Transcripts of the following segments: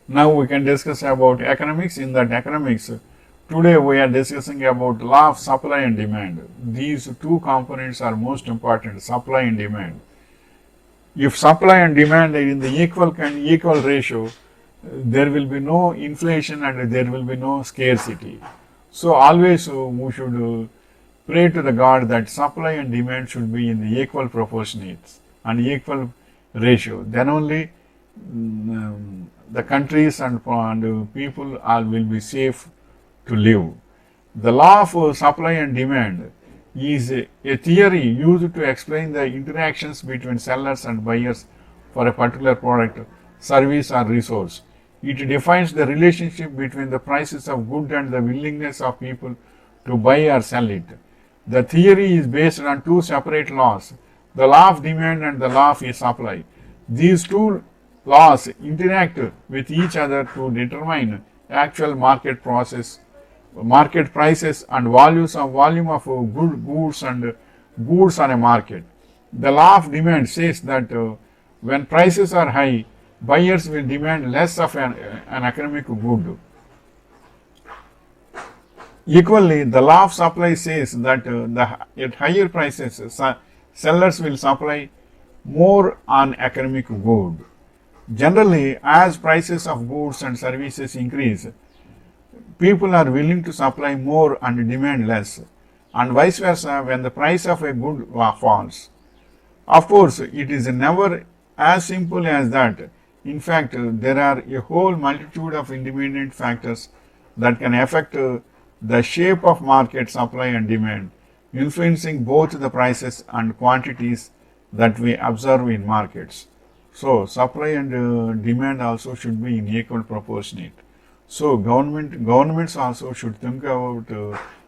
Now we can discuss about economics. In that economics, today we are discussing about law of supply and demand. These two components are most important, supply and demand. If supply and demand are in the equal ratio, there will be no inflation and there will be no scarcity. So always we should pray to the God that supply and demand should be in the equal proportionate and equal ratio. Then only the countries and people all will be safe to live. The law of supply and demand is a theory used to explain the interactions between sellers and buyers for a particular product, service, or resource. It defines the relationship between the prices of good and the willingness of people to buy or sell it. The theory is based on two separate laws, the law of demand and the law of supply. These two laws interact with each other to determine actual market prices and volume of goods and goods on a market. The law of demand says that when prices are high, buyers will demand less of an economic good. Equally, the law of supply says that at higher prices, sellers will supply more on economic good. Generally, as prices of goods and services increase, people are willing to supply more and demand less, and vice versa when the price of a good falls. Of course, it is never as simple as that. In fact, there are a whole multitude of independent factors that can affect the shape of market supply and demand, influencing both the prices and quantities that we observe in markets. So, supply and demand also should be in equal proportionate. So, governments also should think about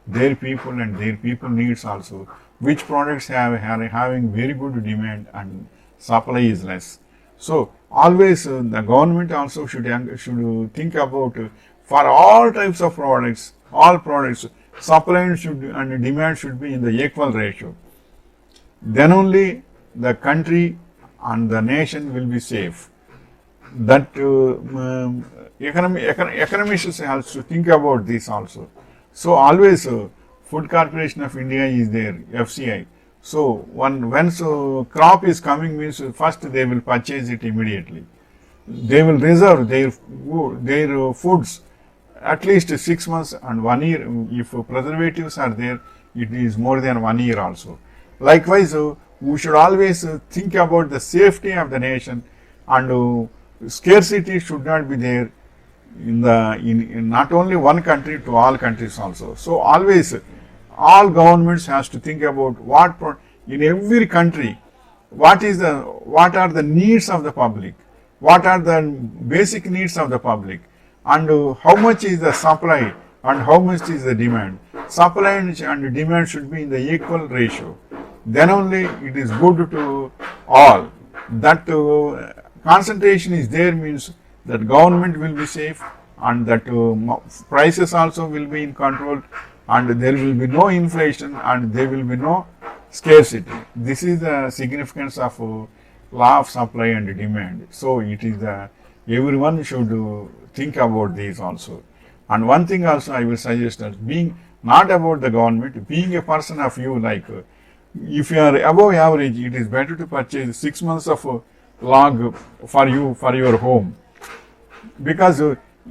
their people and their people needs also. Which products are having very good demand and supply is less. So, always the government also should think about for all types of products, all products, supply and demand should be in the equal ratio. Then only the country and the nation will be safe. That economists have to think about this also. So always Food Corporation of India is there, FCI. So once crop is coming means first they will purchase it immediately. They will reserve their foods at least 6 months and 1 year. If preservatives are there, it is more than 1 year also. Likewise, we should always think about the safety of the nation, and scarcity should not be there in not only one country, to all countries also. So always all governments has to think about in every country what are the needs of the public, what are the basic needs of the public, and how much is the supply and how much is the demand. Supply and demand should be in the equal ratio. Then only it is good to all. That concentration is there means that government will be safe, and that prices also will be in control, and there will be no inflation and there will be no scarcity. This is the significance of law of supply and demand. So it is everyone should think about this also. And one thing also I will suggest that being not about the government, being a person of you, like if you are above average, it is better to purchase 6 months of log for your home, because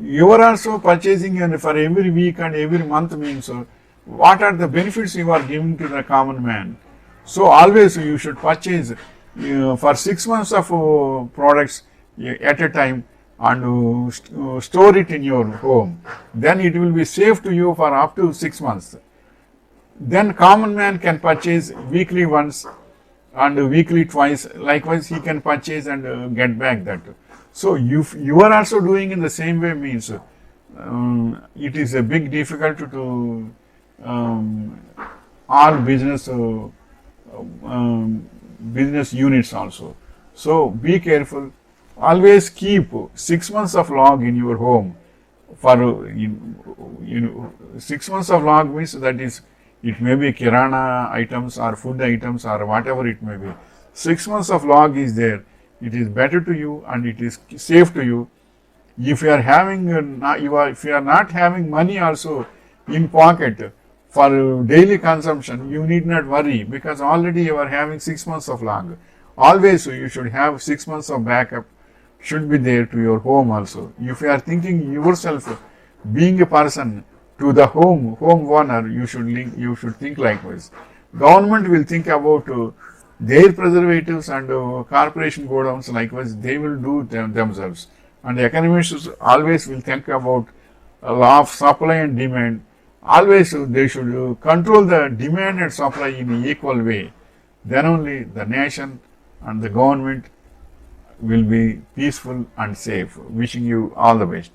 you are also purchasing and for every week and every month means what are the benefits you are giving to the common man. So always you should purchase for 6 months of products at a time, and store it in your home. Then it will be safe to you for up to 6 months. Then common man can purchase weekly once and weekly twice. Likewise, he can purchase and get back that. So if you are also doing in the same way means it is a big difficulty to all business units also. So be careful. Always keep 6 months of log in your home. For 6 months of log means that is, it may be kirana items or food items or whatever it may be. 6 months of log is there. It is better to you and it is safe to you. If you are having, if you are not having money also in pocket for daily consumption, you need not worry, because already you are having 6 months of log. Always you should have 6 months of backup should be there to your home also. If you are thinking yourself being a person to the home owner, you should think likewise. Government will think about their preservatives, and corporation godowns likewise they will do themselves. And economists always will think about law of supply and demand. Always they should control the demand and supply in an equal way. Then only the nation and the government will be peaceful and safe. Wishing you all the best.